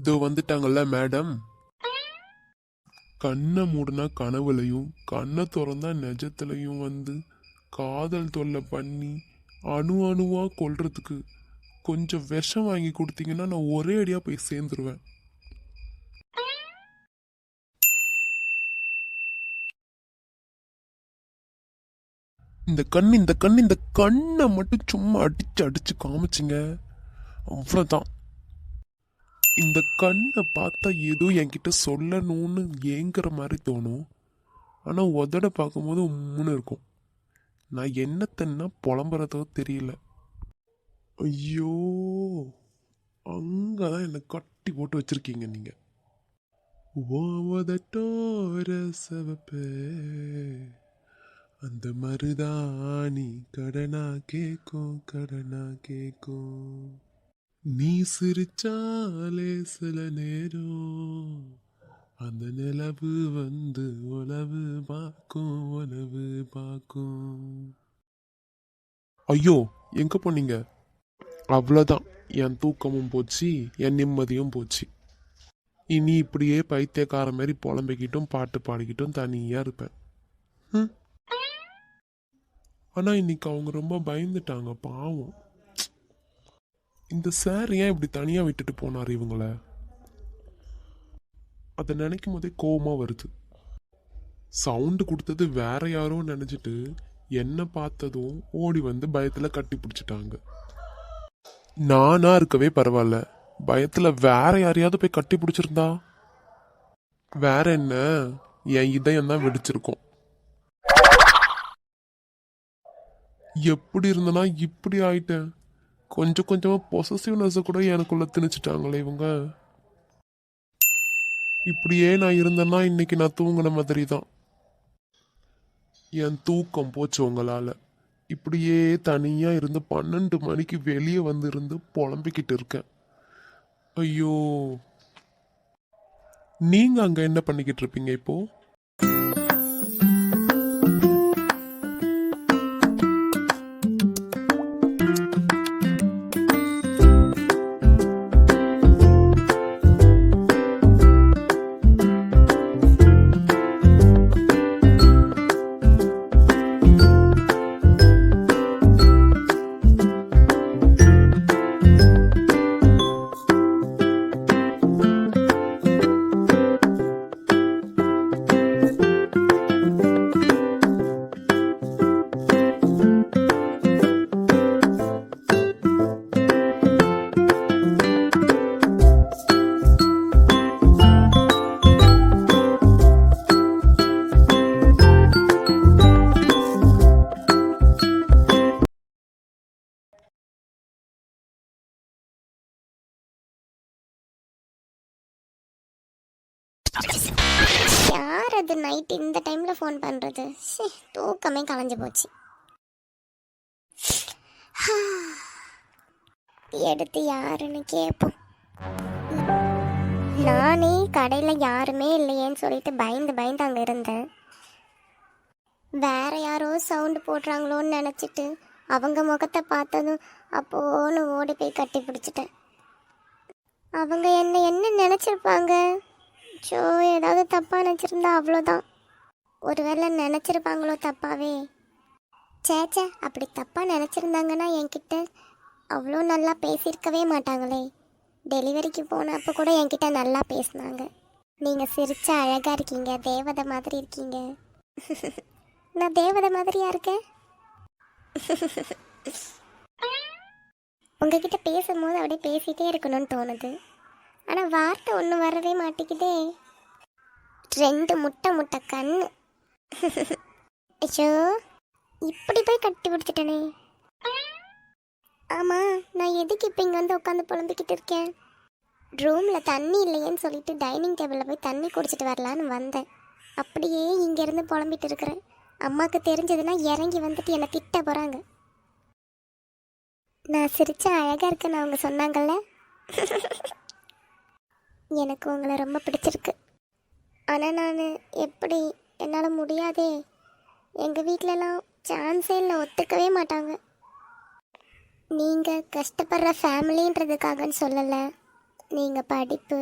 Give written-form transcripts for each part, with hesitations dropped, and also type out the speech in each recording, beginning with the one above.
இதோ வந்துட்டாங்கல்ல மேடம். கண்ணை மூடுனா கனவுலையும் கண்ணை திறந்தா நிஜத்துலையும் வந்து காதல் தொல்லை பண்ணி அணு அணுவா கொல்றதுக்கு கொஞ்சம் விஷம் வாங்கி கொடுத்தீங்கன்னா நான் ஒரே அடியா போய் சேர்ந்துருவேன். இந்த கண்ணை மட்டும் சும்மா அடிச்சு அடிச்சு காமிச்சிங்க, அவ்வளோதான். இந்த கண்ணை பார்த்தா ஏதோ என்கிட்ட சொல்லணும்னு ஏங்குற மாதிரி தோணும். ஆனால் உதட பார்க்கும்போது உம்முன்னு இருக்கும். நான் என்னத்தன்னா புலம்புறதோ தெரியல. ஐயோ, அங்கதான் என்னை கட்டி போட்டு வச்சிருக்கீங்க நீங்க. உதட்டோர சிவப்பே அந்த மருதாணி கடனா கேக்கும் கடனா கேக்கும். நீ சிரிச்சாலே சில நேரம் அந்த நிலவு வந்து உலவு பார்க்கும் உலவு பார்க்கும். ஐயோ, எங்க போனீங்க? அவ்வளோதான், என் தூக்கமும் போச்சு, என் நிம்மதியும் போச்சு. இனி இப்படியே பைத்தியக்கார மாதிரி புலம்பிக்கிட்டும் பாட்டு பாடிக்கிட்டும் தனியாக இருப்பேன். ஆனால் இன்னைக்கு அவங்க ரொம்ப பயந்துட்டாங்க, பாவம். இந்த சார் ஏன் இப்படி தனியாக விட்டுட்டு போனார் இவங்கள? அதை நினைக்கும் போதே கோவமாக வருது. சவுண்டு கொடுத்தது வேற யாரோ நினச்சிட்டு என்ன பார்த்ததும் ஓடி வந்து பயத்தில் கட்டி பிடிச்சிட்டாங்க. நானா இருக்கவே பரவாயில்ல, பயத்தில் வேற யாரையாவது போய் கட்டி பிடிச்சிருந்தா வேற என்ன, என் இதயம் தான் வெடிச்சிருக்கும். எப்படி இருந்தனா இப்படி ஆயிட்டேன். கொஞ்சம் கொஞ்சமா பொசசிவ்னஸ் கூட எனக்குள்ள திணிச்சிட்டாங்களே இவங்க. இப்படியே நான் இருந்தேன்னா இன்னைக்கு நான் தூங்கின மாதிரி தான். என் தூக்கம் போச்சு உங்களால. இப்படியே தனியா இருந்து 12 மணிக்கு வெளியே வந்து இருந்து புலம்பிக்கிட்டு இருக்கேன். ஐயோ, நீங்க அங்க என்ன பண்ணிக்கிட்டு இருப்பீங்க இப்போ? யார் அது நைட் இந்த டைமில் ஃபோன் பண்ணுறது? தூக்கமே கலைஞ்சு போச்சு. எடுத்து யாருன்னு கேட்போம். நானே கடையில் யாருமே இல்லையேன்னு சொல்லிட்டு பயந்து பயந்து அங்கே இருந்தேன். வேற யாரோ சவுண்டு போடுறாங்களோன்னு நினச்சிட்டு அவங்க முகத்தை பார்த்ததும் அப்போன்னு ஓடி போய் கட்டி பிடிச்சிட்டேன். அவங்க என்ன நினச்சிருப்பாங்க? ஸோ ஏதாவது தப்பாக நினச்சிருந்தா அவ்வளோதான். ஒருவேளை நினச்சிருப்பாங்களோ தப்பாவே? சேச்சே, அப்படி தப்பாக நினச்சிருந்தாங்கன்னா என்கிட்ட அவ்வளோ நல்லா பேசியிருக்கவே மாட்டாங்களே. டெலிவரிக்கு போனப்போ கூட என்கிட்ட நல்லா பேசினாங்க. நீங்கள் சிரிச்சா அழகாக இருக்கீங்க, தேவதை மாதிரி இருக்கீங்க. நான் தேவதை மாதிரியா இருக்கேன்? உங்ககிட்ட பேசும்போது அப்படியே பேசிகிட்டே இருக்கணும்னு தோணுது. ஆனால் வார்த்தை ஒன்றும் வரவே மாட்டேங்குதே. 2 முட்டை கண்ணு. ஐயோ, இப்படி போய் கட்டி பிடிச்சிட்டனே. ஆமாம், நான் எதுக்கு இப்போ இங்கே வந்து உட்காந்து புலம்பிக்கிட்டு இருக்கேன்? ரூமில் தண்ணி இல்லையேன்னு சொல்லிட்டு டைனிங் டேபிளில் போய் தண்ணி குடிச்சிட்டு வரலான்னு வந்தேன். அப்படியே இங்கேருந்து புலம்பிட்டு இருக்கிறேன். அம்மாவுக்கு தெரிஞ்சதுன்னா இறங்கி வந்துட்டு என்னை திட்ட போகிறாங்க. நான் சிரிச்சா அழகாக இருக்கேன்னு அவங்க சொன்னாங்கல்ல. எனக்கு உங்களை ரொம்ப பிடிச்சிருக்கு. ஆனால் நான் எப்படி, என்னால் முடியாதே. எங்கள் வீட்டிலலாம் சான்ஸே இல்லை, ஒத்துக்கவே மாட்டாங்க. நீங்கள் கஷ்டப்படுற ஃபேமிலின்றதுக்காகன்னு சொல்லலை, நீங்கள் படிப்பு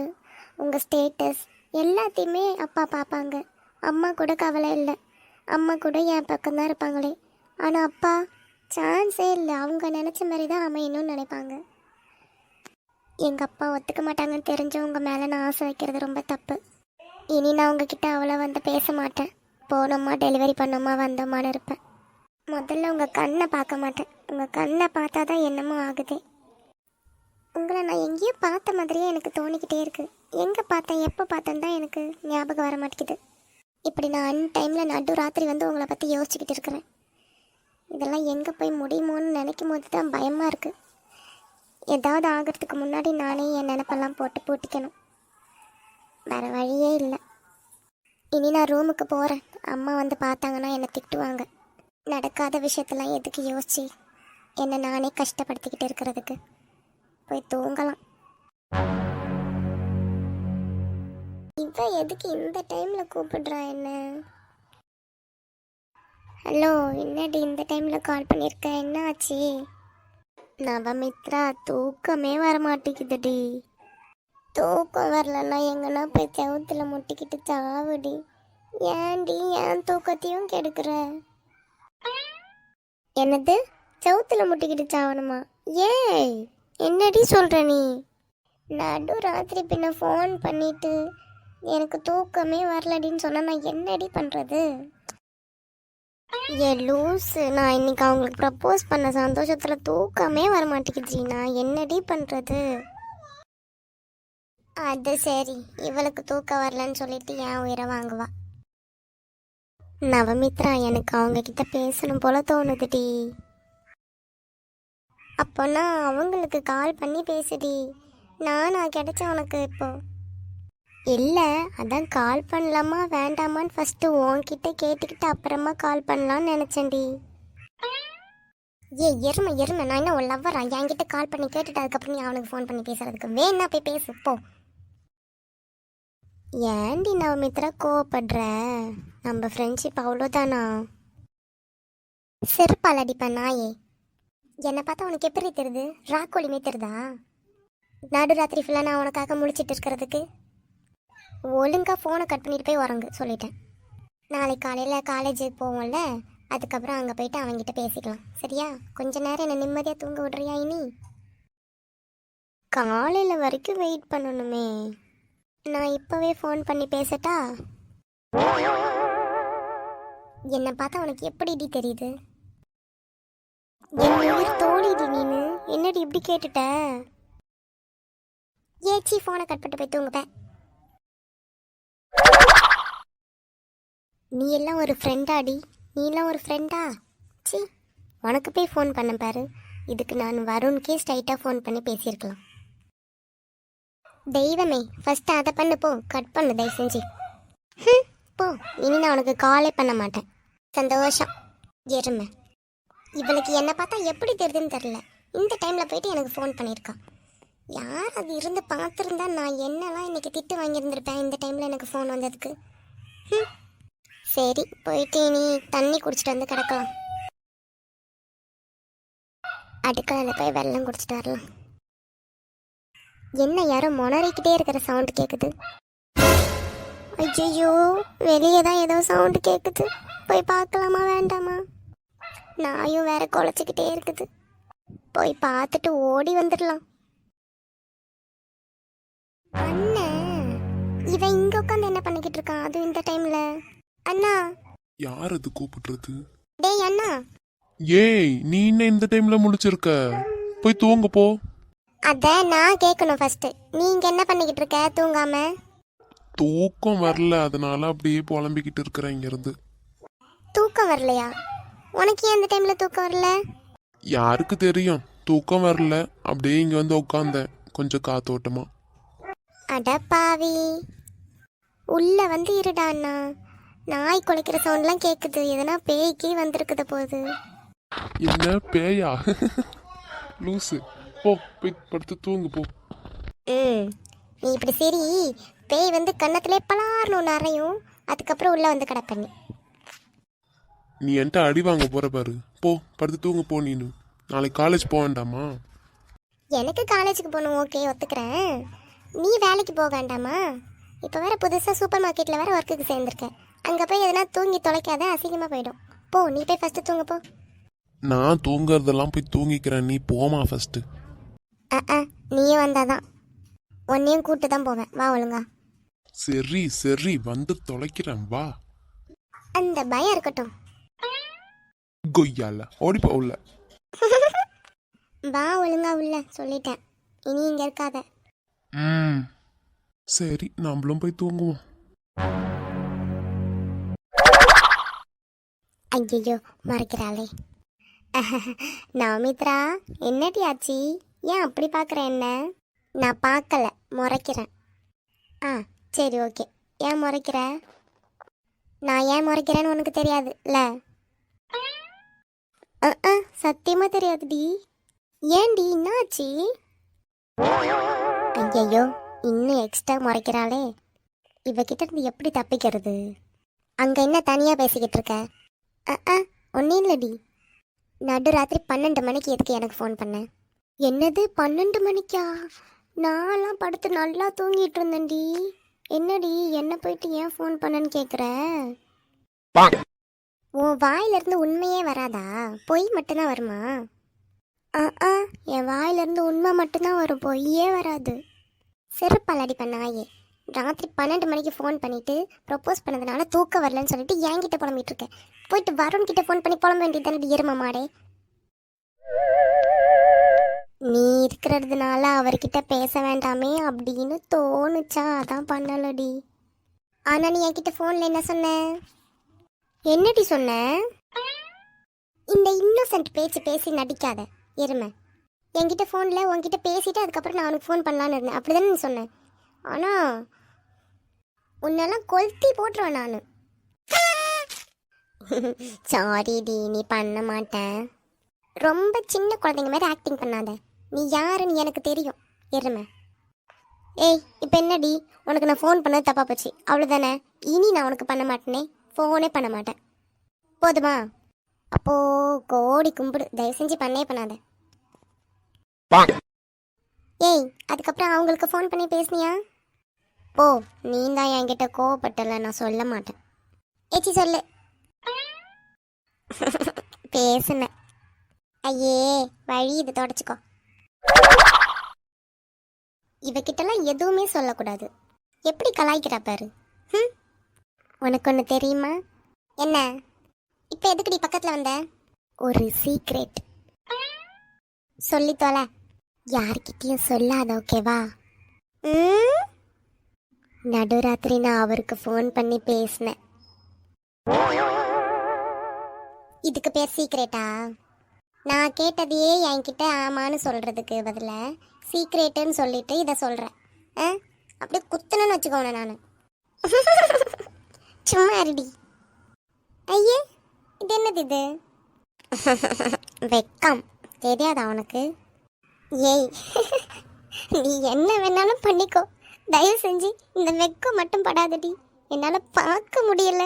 உங்கள் ஸ்டேட்டஸ் எல்லாத்தையுமே அப்பா பார்ப்பாங்க. அம்மா கூட கவலை இல்லை, அம்மா கூட என் பக்கம்தான் இருப்பாங்களே. ஆனால் அப்பா சான்ஸே இல்லை, அவங்க நினச்ச மாதிரி தான் அமையணும்னு நினைப்பாங்க. எங்கள் அப்பா ஒத்துக்க மாட்டாங்கன்னு தெரிஞ்சு உங்கள் மேலே நான் ஆசை வைக்கிறது ரொம்ப தப்பு. இனி நான் உங்ககிட்ட அவ்வளோ வந்து பேச மாட்டேன். போனோமா டெலிவரி பண்ணோமா வந்தோமான்னு இருப்பேன். முதல்ல உங்கள் கண்ணை பார்க்க மாட்டேன். உங்கள் கண்ணை பார்த்தா தான் என்னமோ ஆகுதே. உங்களை நான் எங்கேயோ பார்த்த மாதிரியே எனக்கு தோணிக்கிட்டே இருக்குது. எங்கே பார்த்தேன் எப்போ பார்த்தேன்னு தான் எனக்கு ஞாபகம் வர மாட்டேங்குது. இப்படி நான் டைமில் நடு ராத்திரி வந்து உங்களை பற்றி யோசிச்சுக்கிட்டு இருக்கிறேன். இதெல்லாம் எங்கே போய் முடியுமோன்னு நினைக்கும் போது தான் பயமாக இருக்குது. ஏதாவது ஆகிறதுக்கு முன்னாடி நானே என் நினப்பெல்லாம் போட்டு பூட்டிக்கணும். வேறு வழியே இல்லை. இனி நான் ரூமுக்கு போகிறேன். அம்மா வந்து பார்த்தாங்கன்னா என்னை திட்டுவாங்க. நடக்காத விஷயத்தெல்லாம் எதுக்கு யோசிச்சு என்னை நானே கஷ்டப்படுத்திக்கிட்டு இருக்கிறதுக்கு. போய் தூங்கலாம். இவ எதுக்கு இந்த டைமில் கூப்பிடுறா என்ன? ஹலோ, என்னடி இந்த டைமில் கால் பண்ணியிருக்க? என்ன ஆச்சு? நவமித்ரா, தூக்கமே வர மாட்டேங்குதுடி. தூக்கம் வரலன்னா எங்கன்னா போய் செவுத்துல முட்டிக்கிட்டு சாவுடி. ஏன்டி ஏன் தூக்கத்தையும் கெடுக்கிற? என்னது, செவுத்துல முட்டிக்கிட்டு சாவணுமா? ஏய், என்னடி சொல்ற நீ? நடு ராத்திரி பின்ன ஃபோன் பண்ணிட்டு எனக்கு தூக்கமே வரலடின்னு சொன்னா நான் என்னடி பண்றது? ஏ லூஸு, நான் இன்னைக்கு அவங்களுக்கு ப்ரப்போஸ் பண்ண சந்தோஷத்துல தூக்கமே வர மாட்டேங்குது. நான் என்னடி பண்றது? அது சரி, இவளுக்கு தூக்கம் வரலன்னு சொல்லிட்டு என் உயிரை வாங்குவா. நவமித்ரா, எனக்கு அவங்க கிட்ட பேசணும் போல தோணுதுடி. அப்போனா அவங்களுக்கு கால் பண்ணி பேசுடி. நானா கிடைச்சேன் உனக்கு இப்போ? இல்லை, அதான் கால் பண்ணலாமா வேண்டாமான்னு ஃபஸ்ட்டு உன்கிட்ட கேட்டுக்கிட்டு அப்புறமா கால் பண்ணலான்னு நினச்சேன்டி. ஏ எருமை எருமை, நான் என்ன உன் லவ்வரா? என்கிட்ட கால் பண்ணி கேட்டுட்டு அதுக்கப்புறம் நீ அவனுக்கு ஃபோன் பண்ணி பேசுறதுக்கு? வேணா போய் பேசு போ. ஏன்டி நவமித்ரா கோவப்படுற? நம்ம ஃப்ரெண்ட்ஷிப் அவ்வளோதானா? செருப்பால் அடிப்பேன் நாயே. என்னை பார்த்தா உனக்கு எப்படி தெரியுது? ராக்கோழிமே தெரியுதா? நடு ராத்திரி ஃபுல்லாக நான் உனக்காக முழிச்சிட்டு இருக்கிறதுக்கு? ஒழுங்காக ஃபோனை கட் பண்ணிட்டு போய் உறங்கு சொல்லிட்டேன். நாளைக்கு காலையில் காலேஜுக்கு போவோம்ல, அதுக்கப்புறம் அங்கே போயிட்டு அவங்ககிட்ட பேசிக்கலாம், சரியா? கொஞ்ச நேரம் என்னை நிம்மதியாக தூங்க விடுறியா? இனி காலையில் வரைக்கும் வெயிட் பண்ணணுமே. நான் இப்போவே ஃபோன் பண்ணி பேசட்டா? என்னை பார்த்தா உனக்கு எப்படிடி தெரியுது? என்ன தோழிடி நீனு, என்னடி இப்படி கேட்டுட்ட? ஏச்சி, ஃபோனை கட் பண்ணிட்டு போய் தூங்குப்பேன். நீ எல்லாம் ஒரு ஃப்ரெண்டாடி? நீ எல்லாம் ஒரு ஃப்ரெண்டா? சி, உனக்கு போய் ஃபோன் பண்ண பாரு. இதுக்கு நான் வருண்கே ஸ்ட்ரைட்டாக ஃபோன் பண்ணி பேசியிருக்கலாம். தெய்வமே, ஃபஸ்ட்டு அதை பண்ணு போ. கட் பண்ணு தயவு செஞ்சு. போ, இனி நான் உனக்கு காலே பண்ண மாட்டேன். சந்தோஷம் எருமை. இவளுக்கு என்னை பார்த்தா எப்படி தெரியுதுன்னு தெரில. இந்த டைமில் போயிட்டு எனக்கு ஃபோன் பண்ணியிருக்கான். யார் அது இருந்து பார்த்துருந்தா நான் என்னெல்லாம் இன்னைக்கு திட்டு வாங்கியிருந்திருப்பேன் இந்த டைமில் எனக்கு ஃபோன் வந்ததுக்கு. சரி, போயிட்டு நீ தண்ணி குடிச்சிட்டு வந்து கிடக்கலாம். அடுக்கலையில் போய் வெள்ளம் குடிச்சிட்டு வரலாம். என்ன யாரோ முனறிக்கிட்டே இருக்கிற சவுண்டு கேட்குது. ஐயோ, வெளியே தான் ஏதோ சவுண்டு கேட்குது. போய் பார்க்கலாமா வேண்டாமா? நாயும் வேற குலைச்சிக்கிட்டே இருக்குது. போய் பார்த்துட்டு ஓடி வந்துடலாம். அண்ணன், இவன் இங்க உட்காந்து என்ன பண்ணிக்கிட்டு இருக்கான்? அது இந்த டைம்ல? அண்ணா. யார் அது கூப்பிடுறது? டேய் அண்ணா. ஏய், நீ என்ன இந்த டைம்ல முழிச்சிருக்க? போய் தூங்க போ. அத நான் கேட்கணும் ஃபர்ஸ்ட். நீங்க என்ன பண்ணிக்கிட்டு இருக்க தூங்காம? தூக்கம் வரல, அதனால அப்படியே புலம்பிக்கிட்டு இருக்கிறேன் இங்க இருந்து. தூக்கம் வரலையா? உனக்கு ஏன் அந்த டைம்ல தூக்கம் வரல? யாருக்கு தெரியும், தூக்கம் வரல. அப்படியே இங்க வந்து உட்காந்தேன் கொஞ்சம் காத்தோட்டமா. அட பாவி, உள்ள வந்து இருடா அண்ணா. நாய் குலைக்கிற சவுண்ட்லாம் கேட்குது. எதனா பேய்க்கே வந்திருக்குது போகுது. என்ன பேயா? லூசு, போ போய் படுத்து தூங்கு போ. நீ இப்படி சரி, பேய் வந்து கன்னத்திலே பலார்னு நிறையும், அதுக்கப்புறம் உள்ள வந்து கிடப்ப. நீ என்கிட்ட அடி வாங்க போற பாரு. போ படுத்து தூங்க போ. நீனு நாளைக்கு காலேஜ் போக வேண்டாமா? எனக்கு காலேஜுக்கு போகணும், ஓகே ஒத்துக்கிறேன். நீ வேலைக்கு போக வேண்டாமா? இப்போ வேற புதுசாக சூப்பர் மார்க்கெட்டில் வேற ஒர்க்குக்கு சேர்ந்துருக்கேன். அங்கே போய் எதனா தூங்கி தொலைக்காத, அசிங்கமாக போயிடும். போ, நீ போய் ஃபஸ்ட்டு தூங்க போ. நான் தூங்குறதெல்லாம் போய் தூங்கிக்கிறேன், நீ போமா ஃபர்ஸ்ட். நீயும் வந்தாதான் உன்னையும் கூட்டு தான் போவேன். வா ஒழுங்கா. சரி சரி வந்து தொலைக்கிறேன் வா. அந்த பயம் இருக்கட்டும். கொய்யால ஓடிப்போ உள்ள. வா ஒழுங்கா உள்ள சொல்லிட்டேன். இனி இங்க இருக்காத. சரி நம்மளும் போய் தூங்குவோம். ஐயோ மறைக்கிறாளே. நவமித்ரா, என்னடி ஆச்சு? ஏன் அப்படி பார்க்குற என்ன? நான் பார்க்கல, முறைக்கிறேன். ஆ சரி ஓகே. ஏன் முறைக்கிற? நான் ஏன் முறைக்கிறேன்னு உனக்கு தெரியாதுல்ல? சத்தியமா தெரியாதுடி. ஏன்டி என்னாச்சு? ஐயோ இன்னும் எக்ஸ்ட்ரா முறைக்கிறாளே. இவகிட்ட இருந்து எப்படி தப்பிக்கிறது? அங்க என்ன தனியா பேசிக்கிட்டு இருக்க? ஒன்னும் இல்லடி. நடு ராத்திரி 12 மணிக்கு எதுக்கு எனக்கு ஃபோன் பண்ண? என்னது 12 மணிக்கா? நான்லாம் படுத்து நல்லா தூங்கிட்டு இருந்தேன்டி. என்னடி என்ன போயிட்டு ஏன் ஃபோன் பண்ணன்னு கேட்குற? உன் வாயிலிருந்து உண்மையே வராதா? பொய் மட்டும்தான் வருமா? என் வாயிலிருந்து உண்மை மட்டும்தான் வரும், பொய்யே வராது. செருப்பாலடி பண்ணாயே. ராத்திரி 12 மணிக்கு ஃபோன் பண்ணிட்டு ப்ரப்போஸ் பண்ணதுனால தூக்கம் வரலன்னு சொல்லிட்டு என்கிட்ட புலம்பிட்டு இருக்கேன். போயிட்டு வருண் கிட்ட ஃபோன் பண்ணி புலம்ப வேண்டியதானடி எரும மாடே. நீ இருக்கிறதுனால அவர்கிட்ட பேச வேண்டாமே அப்படின்னு தோணுச்சா, அதான் பண்ணலடி. ஆனா நீ என்கிட்ட ஃபோன்ல என்ன சொன்ன? என்னடி சொன்ன? இந்த இன்னோசன்ட் பேச்சு பேசி நடிக்காத எருமை. என்கிட்ட ஃபோனில் உன்கிட்ட பேசிட்டு அதுக்கப்புறம் நான் உனக்கு ஃபோன் பண்ணலான்னு இருந்தேன், அப்படி தானே நீ சொன்னேன். ஆனால் உன்னெல்லாம் கொளுத்தி போட்டுருவேன் நான். சாரிடி, நீ பண்ண மாட்டேன். ரொம்ப சின்ன குழந்தைங்க மாதிரி ஆக்டிங் பண்ணாத. நீ யாருன்னு எனக்கு தெரியும் எருமை. ஏய் இப்போ என்னடி, உனக்கு நான் ஃபோன் பண்ணது தப்பாக போச்சு அவ்வளோதானே? இனி நான் உனக்கு பண்ண மாட்டேனே, ஃபோனே பண்ண மாட்டேன். போதுமா? அப்போ கோடி கும்பிடு, தயவு செஞ்சு பண்ணே பண்ணாத. ஏய் அதுக்கப்புறம் அவங்களுக்கு ஃபோன் பண்ணி பேசுனியா? ஓ நீ தான் என்கிட்ட கோவப்பட்டல, நான் சொல்ல மாட்டேன். ஏச்சி சொல்லு. பேசுனேன். ஐயே வழி இது, தொடச்சிக்கோ. இவகிட்டலாம் எதுவுமே சொல்லக்கூடாது. எப்படி கலாய்க்கிறா பாரு. உனக்கு ஒன்று தெரியுமா? என்ன? இப்போ எதுக்குடி பக்கத்தில் வந்த? ஒரு சீக்ரெட் சொல்லி தொலை. யார்கிட்டயும் சொல்லாத, ஓகேவா? நடுராத்திரி நான் அவருக்கு ஃபோன் பண்ணி பேசினேன். இதுக்கு பேர் சீக்ரெட்டா? நான் கேட்டதையே என்கிட்ட ஆமான்னு சொல்றதுக்கு பதிலாக சீக்ரெட்டுன்னு சொல்லிட்டு இதை சொல்கிறேன். அப்படியே குத்துனன்னு வச்சுக்கோனே நான். சும்மா இருடி. ஐயே இது என்னது இது? வெக்கம் தெரியாதா உனக்கு? ஏய் நீ என்ன வேணாலும் பண்ணிக்கோ, தயவு செஞ்சு இந்த வெக்கம் மட்டும் படாதடி, என்னால் பார்க்க முடியல.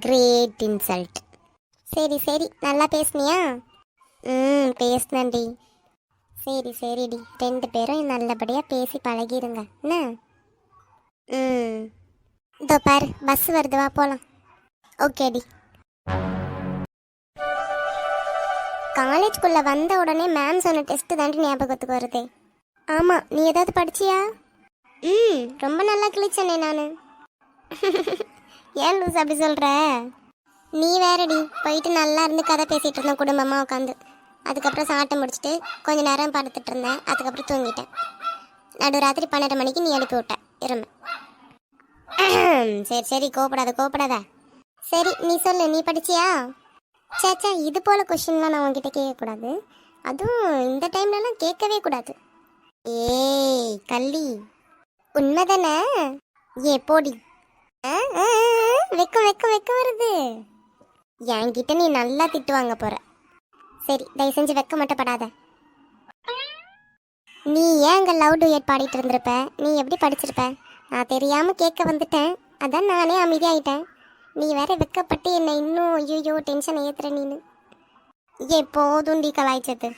Great insult. சரி சரி நல்லா பேசுனியா? பேசுனேன்டி. சரி சரிடி, 2 பேரும் நல்லபடியாக பேசி பழகிருங்க என்ன? இதோ பாரு பஸ் வருது, வா போகலாம். ஓகேடி. காலேஜ்குள்ளே வந்த உடனே மேம் சொன்ன டெஸ்ட்டு தாண்டி ஞாபகத்துக்கு வருதே. ஆமாம், நீ ஏதாவது படிச்சியா? ரொம்ப நல்லா கிழிச்சனே நான். ஏன் லூஸ் அப்படி சொல்கிற? நீ வேறடி, போயிட்டு நல்லா இருந்து கதை பேசிகிட்டு இருந்தேன் குடும்பமாக உட்காந்து. அதுக்கப்புறம் சாட்டை முடிச்சுட்டு கொஞ்ச நேரம் படுத்துட்டு இருந்தேன், அதுக்கப்புறம் தூங்கிட்டேன். நடுராத்திரி 12 மணிக்கு நீ எழுப்பி விட்ட இருமை. சரி சரி கோப்படாத. சரி நீ சொல்லு, நீ படிச்சியா? சேச்சா இது போல கொஷின்லாம் நான் உங்ககிட்ட கேட்கக்கூடாது, அதுவும் இந்த டைம்லலாம் கேட்கவே கூடாது. ஏய் கள்ளி, உண்மைதானே? ஏ போடி. வெக்க வருது. என்கிட்ட நீ நல்லா திட்டு வாங்க போற. சரி தயவு செஞ்சு வெக்க மட்டும் படாத. நீ ஏன் அங்கே லவ் டூயட் பாடிட்டு இருந்திருப்ப? நீ எப்படி படிச்சிருப்ப? நான் தெரியாமல் கேட்க வந்துட்டேன், அதான் நானே அமைதியாயிட்டேன். நீ வேற வெக்கப்பட்டு என்னை இன்னும் ஐயோ டென்ஷன் ஏத்துற நீனு. எப்போதும் டி கலாய்ச்சது.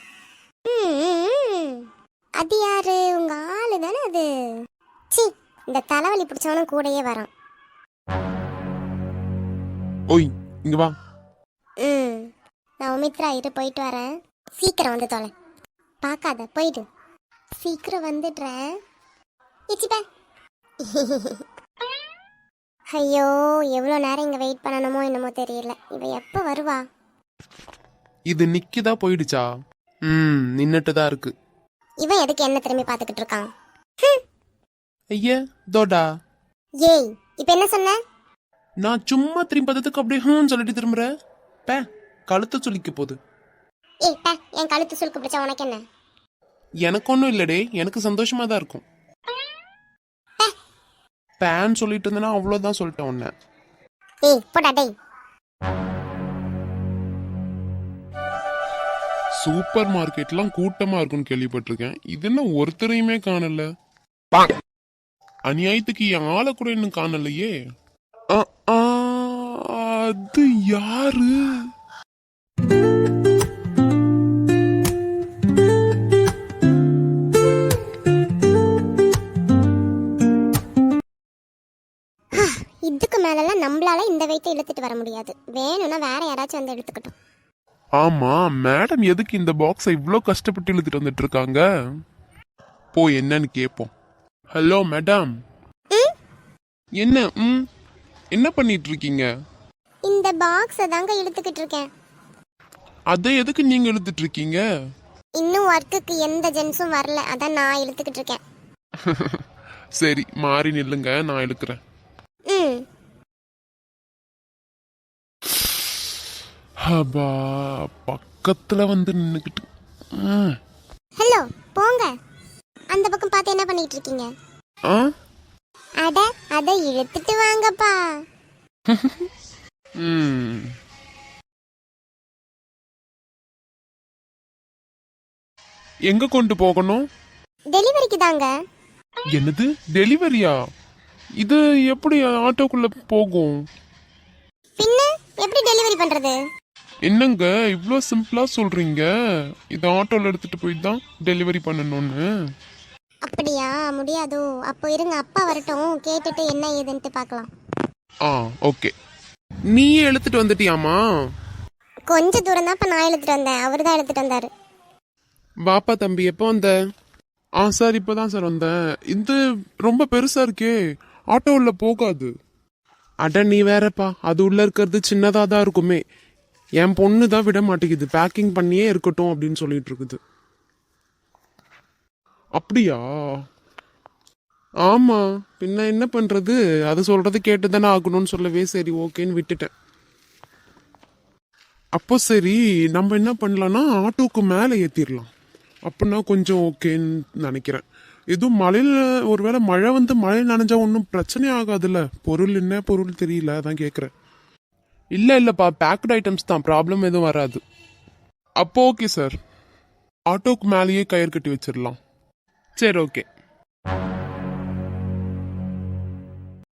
அது யாரு? உங்க ஆளு தானே அது? சி, இந்த தலைவலி பிடிச்சவனும் கூடயே வரான். ஓய் இங்க வா. நான் உமித்ரா இரு, போயிட்டு வரேன். சீக்கிரம் வந்து தொலை. பார்க்காத, போயிடு. சீக்கிரம் வந்துடுறேன். இச்சிப்பா. ஐயோ, எவ்வளோ நேரம் இங்கே வெயிட் பண்ணணுமோ என்னமோ தெரியல. இவ எப்போ வருவா? இது நிக்கிதா போயிடுச்சா? நின்னுட்டு தான் இருக்கு. இவன் எதுக்கு என்ன திரும்பி பார்த்துக்கிட்டு இருக்கான்? ஐயா தோடா. ஏய், இப்போ என்ன சொன்ன? நான் சும்மா திரும்பி பார்த்ததுக்கு அப்படியே சொல்லிட்டு திரும்புற. பே, கழுத்தை சொல்லிக்க போகுது. ஏய் பே, என் கழுத்து சுருக்கு பிடிச்சா உனக்கு என்ன? எனக்கு ஒன்றும் இல்லடே, எனக்கு சந்தோஷமா தான் இருக்கும். பேன் சொல்லிட்டு இருந்தேன்னா அவ்வளோதான் சொல்லிட்டேன் உன்ன. ஏய் போடா டேய். சூப்பர் மார்க்கெட்லாம் கூட்டமா இருக்குன்னு கேள்விப்பட்டிருக்கேன். இது என்ன ஒருத்தரையுமே காணல. அநியாயத்துக்கு என் ஆளை கூட இன்னும் காணலையே. அது யாரு? இதுக்கு மேலெல்லாம் நம்மளால இந்த வெயிட்டை இழுத்துட்டு வர முடியாது. வேணும்னா வேற யாராச்சும் வந்து எடுத்துக்கிட்டோம். ஆமா, மேடம் எதுக்கு இந்த பாக்ஸை இவ்வளோ கஷ்டப்பட்டு இழுத்துட்டு வந்துட்டு இருக்காங்க? போய் என்னன்னு கேட்போம். Hello madam. என்ன என்ன பண்ணிட்டு இருக்கீங்க? இந்த பாக்ஸை தாங்க இழுத்துக்கிட்டு இருக்கேன். அதை எதுக்கு நீங்க இழுத்துட்டு இருக்கீங்க? இன்னும் ஒர்க்குக்கு எந்த ஜென்ஸும் வரல, அதான் நான் இழுத்துக்கிட்டு இருக்கேன். சரி, மாறி நில்லுங்க, நான் இழுக்கிறேன். ஹபா, பக்கத்துல வந்து நின்னுக்கிட்டு. ஹலோ, போங்க. அந்த பக்கம் பார்த்து என்ன பண்ணிட்டு இருக்கீங்க? அட, அதை இழுத்துட்டு வாங்கப்பா. எங்க கொண்டு போகணும்? டெலிவரிக்கு தாங்க. என்னது டெலிவரியா? இது எப்படி ஆட்டோக்குள்ள போகும்? பின்ன எப்படி டெலிவரி பண்றது? என்னங்க இவ்ளோ சிம்பிளா சொல்றீங்க? இது ஆட்டோல எடுத்துட்டு போய் தான் டெலிவரி பண்ணணும்னு. அப்படியா? முடியாதோ? அப்போ இருங்க, அப்பா வரட்டும், கேட்டுட்டு என்ன ஏதுன்ட்டு பார்க்கலாம். ஓகே. நீயே எடுத்துட்டு வந்துட்டியாமா? கொஞ்ச தூரம் தான் இப்ப நான் எடுத்துட்டு வந்தேன், அவர் தான் எடுத்துட்டு வந்தாரு. வாப்பா தம்பி, எப்போ வந்த? சார் இப்பதான் சார் வந்தேன். இது ரொம்ப பெருசா இருக்கே, ஆட்டோ உள்ள போகாது. அட நீ வேறப்பா, அது உள்ள இருக்கிறது சின்னதா தான் இருக்குமே. என் பொண்ணு தான் விட மாட்டேங்குது, பேக்கிங் பண்ணியே இருக்கட்டும் அப்படின்னு சொல்லிட்டு இருக்குது. அப்படியா? ஆமா, பின்ன என்ன பண்றது? அது சொல்றது கேட்டுதானே ஆகணும்னு சொல்லவே சரி ஓகேன்னு விட்டுட்டேன். அப்போ சரி, நம்ம என்ன பண்ணலாம்னா ஆட்டோக்கு மேலே ஏத்திடலாம். அப்படின்னா கொஞ்சம் ஓகேன்னு நினைக்கிறேன். எதுவும் மழையில ஒருவேளை மழை வந்து மழை நனைஞ்சா ஒன்றும் பிரச்சனை ஆகாதுல்ல? பொருள் என்ன பொருள் தெரியல, அதான் கேட்குறேன். இல்லப்பா, பேக்டு ஐட்டம்ஸ் தான், ப்ராப்ளம் எதுவும் வராது. அப்போ ஓகே சார், ஆட்டோக்கு மேலேயே கயிறு கட்டி வச்சிடலாம். சரி ஓகே.